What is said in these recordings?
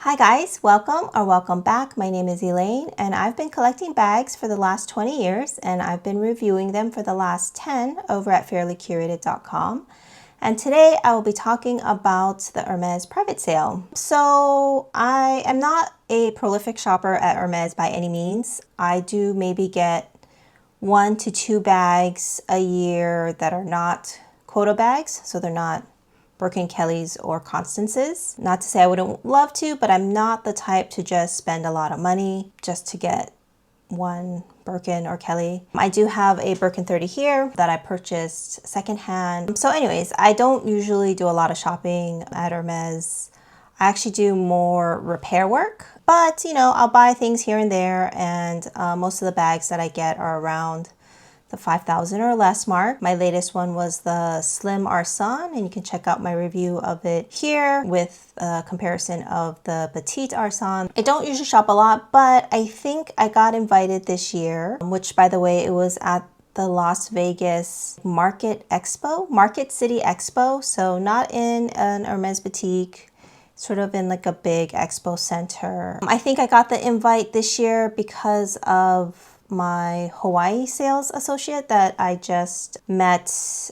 Hi guys, welcome or welcome back. My name is Elaine and I've been collecting bags for the last 20 years and I've been reviewing them for the last 10 over at fairlycurated.com. And today I will be talking about the Hermes private sale. So I am not a prolific shopper at Hermes by any means. I do maybe get 1 to 2 bags a year that are not quota bags, so they're not Birkin Kellys or Constances. Not to say I wouldn't love to, but I'm not the type to just spend a lot of money just to get one Birkin or Kelly. I do have a Birkin 30 here that I purchased secondhand. So anyways, I don't usually do a lot of shopping at Hermes. I actually do more repair work, but I'll buy things here and there, and most of the bags that I get are around the 5,000 or less mark. My latest one was the Slim Arsan, and you can check out my review of it here with a comparison of the Petite Arsan. I don't usually shop a lot, but I think I got invited this year, which by the way, it was at the Las Vegas Market City Expo. So not in an Hermes boutique, sort of in like a big expo center. I think I got the invite this year because of my Hawaii sales associate that I just met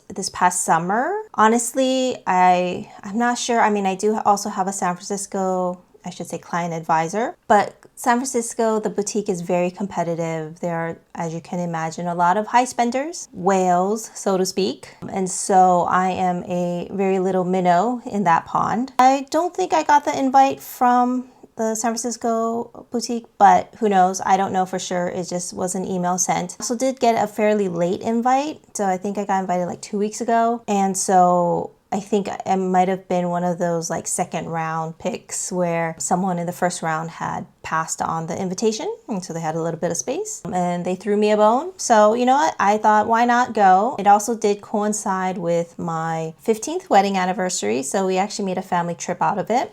this past summer. Honestly, I'm not sure. I mean, I do also have a San Francisco, I should say, client advisor, but San Francisco, the boutique is very competitive. There are, as you can imagine, a lot of high spenders, whales, so to speak. And so I am a very little minnow in that pond. I don't think I got the invite from the San Francisco boutique, but who knows? I don't know for sure. It just was an email sent. I also did get a fairly late invite. So I think I got invited like 2 weeks ago. And so I think it might have been one of those like second round picks where someone in the first round had passed on the invitation. And so they had a little bit of space and they threw me a bone. So you know what? I thought, why not go? It also did coincide with my 15th wedding anniversary. So we actually made a family trip out of it.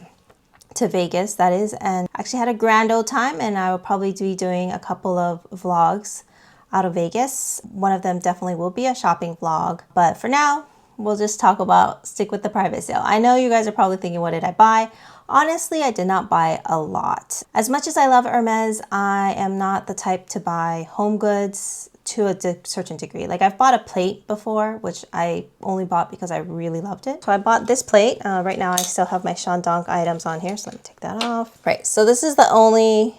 To Vegas, that is, and actually had a grand old time, and I will probably be doing a couple of vlogs out of Vegas. One of them definitely will be a shopping vlog, but for now, we'll just stick with the private sale. I know you guys are probably thinking, what did I buy? Honestly, I did not buy a lot. As much as I love Hermes, I am not the type to buy home goods to a certain degree. Like I've bought a plate before, which I only bought because I really loved it. So I bought this plate. Right now I still have my Shandong items on here, so let me take that off. Right, so this is the only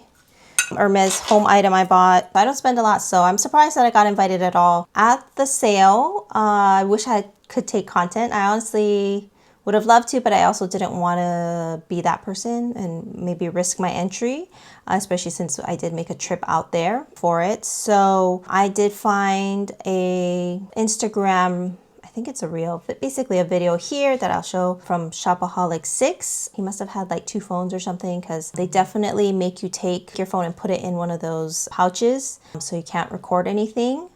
Hermes home item I bought. I don't spend a lot, so I'm surprised that I got invited at all. At the sale, I wish I could take content. I honestly would have loved to, but I also didn't want to be that person and maybe risk my entry, especially since I did make a trip out there for it. So I did find a Instagram, I think it's a reel, but basically a video here that I'll show from Shopaholic 6. He must have had like 2 phones or something, because they definitely make you take your phone and put it in one of those pouches so you can't record anything.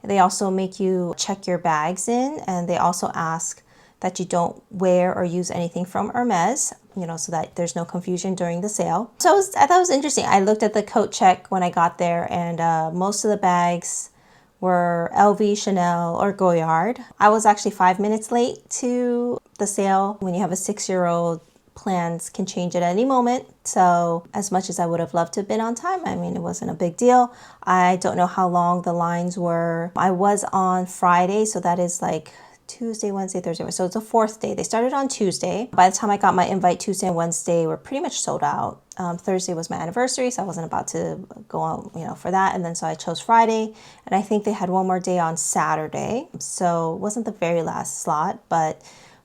They also make you check your bags in, and they also ask that you don't wear or use anything from Hermes, so that there's no confusion during the sale. So I thought it was interesting. I looked at the coat check when I got there, and most of the bags were LV, Chanel, or Goyard. I was actually 5 minutes late to the sale. When you have a 6-year-old, plans can change at any moment. So as much as I would have loved to have been on time, I mean, it wasn't a big deal. I don't know how long the lines were. I was on Friday, so that is like Tuesday, Wednesday, Thursday. So it's a 4th day. They started on Tuesday. By the time I got my invite, Tuesday and Wednesday were pretty much sold out. Thursday was my anniversary, so I wasn't about to go on, for that. And then so I chose Friday, and I think they had one more day on Saturday. So it wasn't the very last slot, but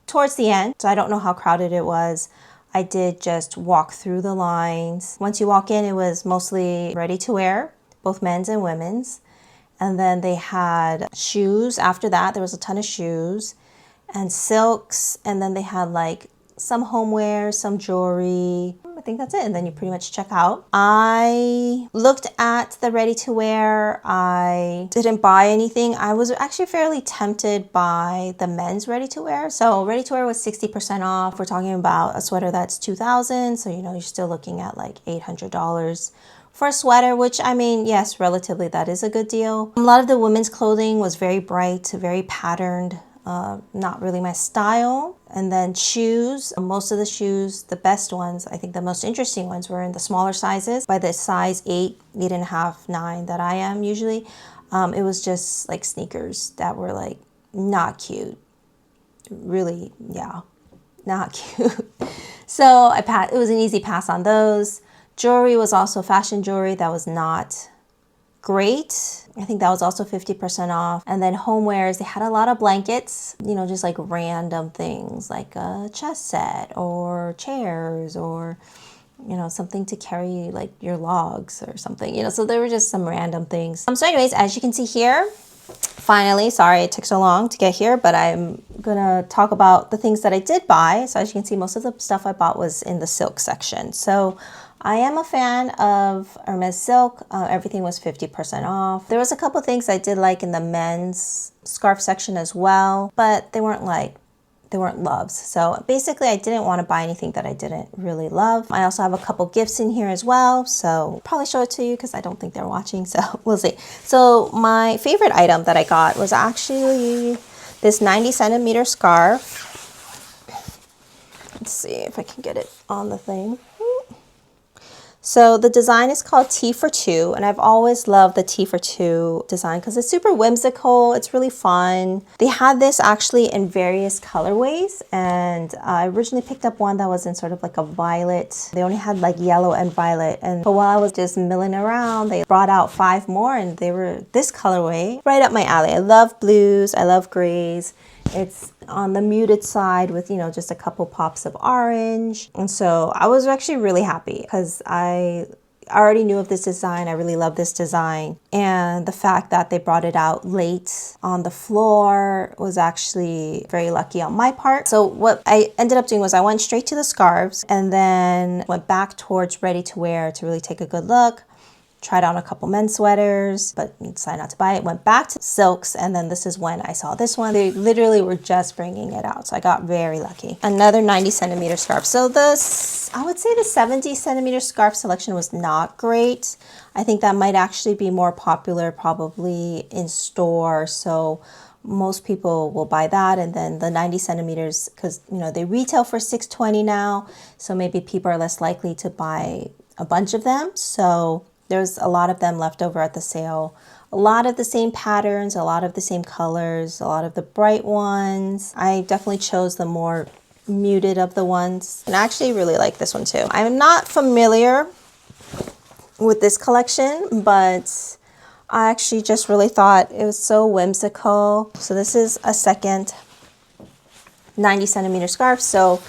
towards the end. So I don't know how crowded it was. I did just walk through the lines. Once you walk in, it was mostly ready to wear, both men's and women's. And then they had shoes. After that, there was a ton of shoes and silks. And then they had like some homeware, some jewelry. I think that's it. And then you pretty much check out. I looked at the ready to wear. I didn't buy anything. I was actually fairly tempted by the men's ready to wear. So ready to wear was 60% off. We're talking about a sweater that's $2,000. So, you're still looking at like $800 for a sweater, which, I mean, yes, relatively that is a good deal. A lot of the women's clothing was very bright, very patterned. not really my style. And then shoes, most of the shoes, the best ones, I think the most interesting ones were in the smaller sizes. By the size 8, 8.5, 9 that I am usually, it was just like sneakers that were like not cute. Really, yeah, not cute. So it was an easy pass on those. Jewelry was also fashion jewelry that was not great. I think that was also 50% off. And then homewares, they had a lot of blankets, you know, just like random things like a chess set or chairs or, you know, something to carry like your logs or something, you know, so there were just some random things. So anyways, as you can see here, finally, sorry it took so long to get here, but I'm gonna talk about the things that I did buy. So as you can see, most of the stuff I bought was in the silk section. So I am a fan of Hermes Silk. Everything was 50% off. There was a couple things I did like in the men's scarf section as well, but they weren't loves. So basically I didn't want to buy anything that I didn't really love. I also have a couple gifts in here as well. So I'll probably show it to you because I don't think they're watching. So we'll see. So my favorite item that I got was actually this 90 centimeter scarf. Let's see if I can get it on the thing. So the design is called T for Two, and I've always loved the T for Two design because it's super whimsical. It's really fun. They had this actually in various colorways, and I originally picked up one that was in sort of like a violet. They only had like yellow and violet, but while I was just milling around, they brought out 5 more, and they were this colorway, right up my alley. I love blues. I love grays. It's on the muted side with, you know, just a couple pops of orange. And so I was actually really happy because I already knew of this design. I really love this design. And the fact that they brought it out late on the floor was actually very lucky on my part. So what I ended up doing was I went straight to the scarves and then went back towards ready to wear to really take a good look. Tried on a couple men's sweaters, but decided not to buy it. Went back to silks, and then this is when I saw this one. They literally were just bringing it out, so I got very lucky. Another 90 centimeter scarf. So I would say the 70 centimeter scarf selection was not great. I think that might actually be more popular probably in store. So most people will buy that, and then the 90 centimeters, because you know they retail for $620 now, so maybe people are less likely to buy a bunch of them. So there's a lot of them left over at the sale. A lot of the same patterns, a lot of the same colors, a lot of the bright ones. I definitely chose the more muted of the ones. And I actually really like this one too. I'm not familiar with this collection, but I actually just really thought it was so whimsical. So this is a second 90 centimeter scarf. So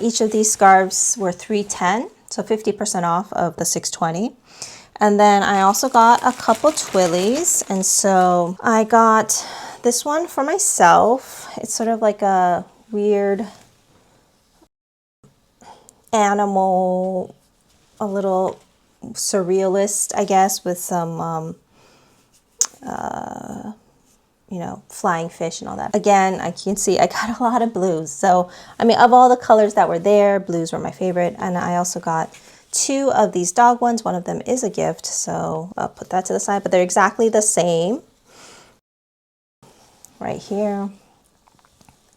each of these scarves were $310, so 50% off of the $620. And then I also got a couple twillies. And so I got this one for myself. It's sort of like a weird animal, a little surrealist, I guess, with some, you know, flying fish and all that. Again, I can see I got a lot of blues. So, I mean, of all the colors that were there, blues were my favorite. And I also got 2 of these dog ones. One of them is a gift, so I'll put that to the side, but they're exactly the same. Right here.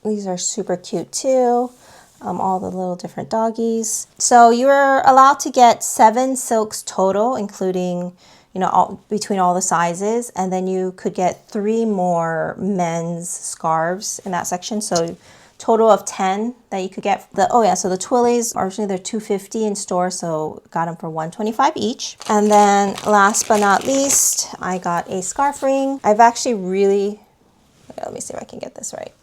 These are super cute too. All the little different doggies. So you were allowed to get 7 silks total, including, you know, between all the sizes, and then you could get 3 more men's scarves in that section. So total of 10 that you could get. So the twillies, originally they're $250 in store, so got them for $125 each. And then last but not least, I got a scarf ring. I've actually really, let me see if I can get this right.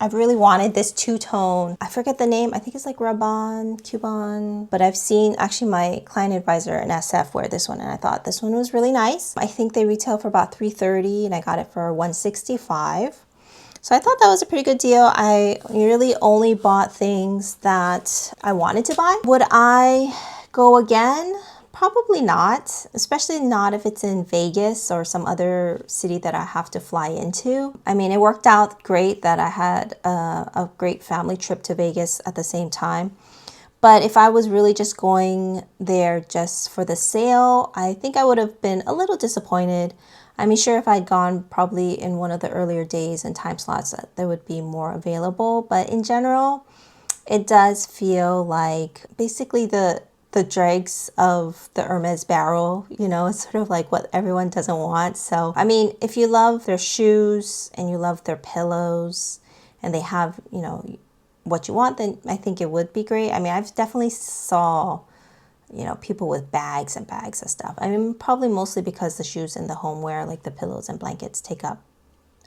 I've really wanted this two-tone, I forget the name, I think it's like Raban, Cuban, but I've seen actually my client advisor in SF wear this one, and I thought this one was really nice. I think they retail for about $330 and I got it for $165. So I thought that was a pretty good deal. I really only bought things that I wanted to buy. Would I go again? Probably not, especially not if it's in Vegas or some other city that I have to fly into. I mean, it worked out great that I had a great family trip to Vegas at the same time. But if I was really just going there just for the sale, I think I would have been a little disappointed. I mean, sure, if I'd gone probably in one of the earlier days and time slots, there would be more available. But in general, it does feel like basically the dregs of the Hermes barrel, you know, it's sort of like what everyone doesn't want. So, I mean, if you love their shoes and you love their pillows and they have, you know, what you want, then I think it would be great. I mean, I've definitely saw, you know, people with bags and bags of stuff. I mean, probably mostly because the shoes and the homeware, like the pillows and blankets, take up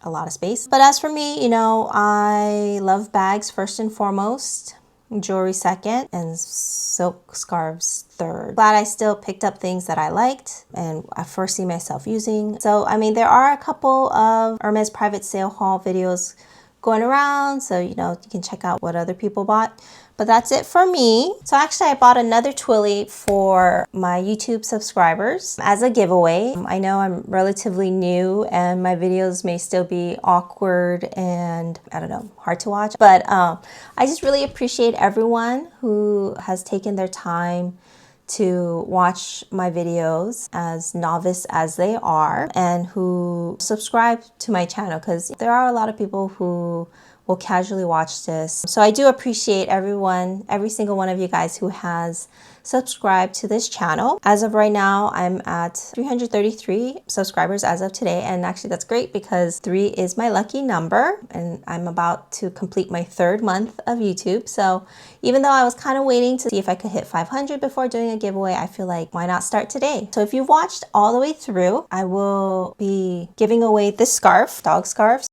a lot of space. But as for me, you know, I love bags first and foremost, jewelry second, and silk scarves third. Glad I still picked up things that I liked and I foresee myself using. So, I mean, there are a couple of Hermes private sale haul videos going around, so you know, you can check out what other people bought. But that's it for me. So actually I bought another Twilly for my YouTube subscribers as a giveaway. I know I'm relatively new and my videos may still be awkward and I don't know, hard to watch, but I just really appreciate everyone who has taken their time to watch my videos, as novice as they are, and who subscribe to my channel, because there are a lot of people who will casually watch this. So I do appreciate everyone, every single one of you guys who has subscribed to this channel. As of right now, I'm at 333 subscribers as of today, and actually that's great because 3 is my lucky number, and I'm about to complete my 3rd month of YouTube. So even though I was kind of waiting to see if I could hit 500 before doing a giveaway, I feel like why not start today? So if you've watched all the way through, I will be giving away this scarf, dog scarf.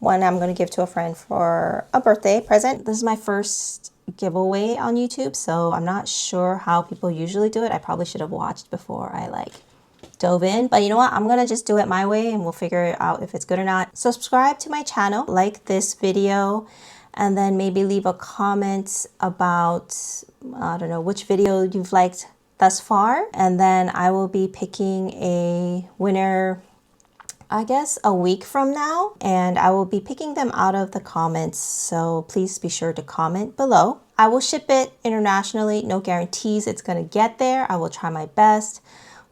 One I'm going to give to a friend for a birthday present. This is my first giveaway on YouTube, so I'm not sure how people usually do it. I probably should have watched before I dove in, but you know what? I'm going to just do it my way and we'll figure out if it's good or not. So subscribe to my channel, like this video, and then maybe leave a comment about, I don't know, which video you've liked thus far. And then I will be picking a winner, I guess, a week from now, and I will be picking them out of the comments, so please be sure to comment below. I will ship it internationally, no guarantees it's going to get there. I will try my best.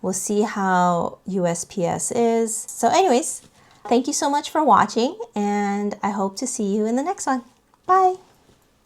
We'll see how USPS is. So anyways, thank you so much for watching, and I hope to see you in the next one. Bye!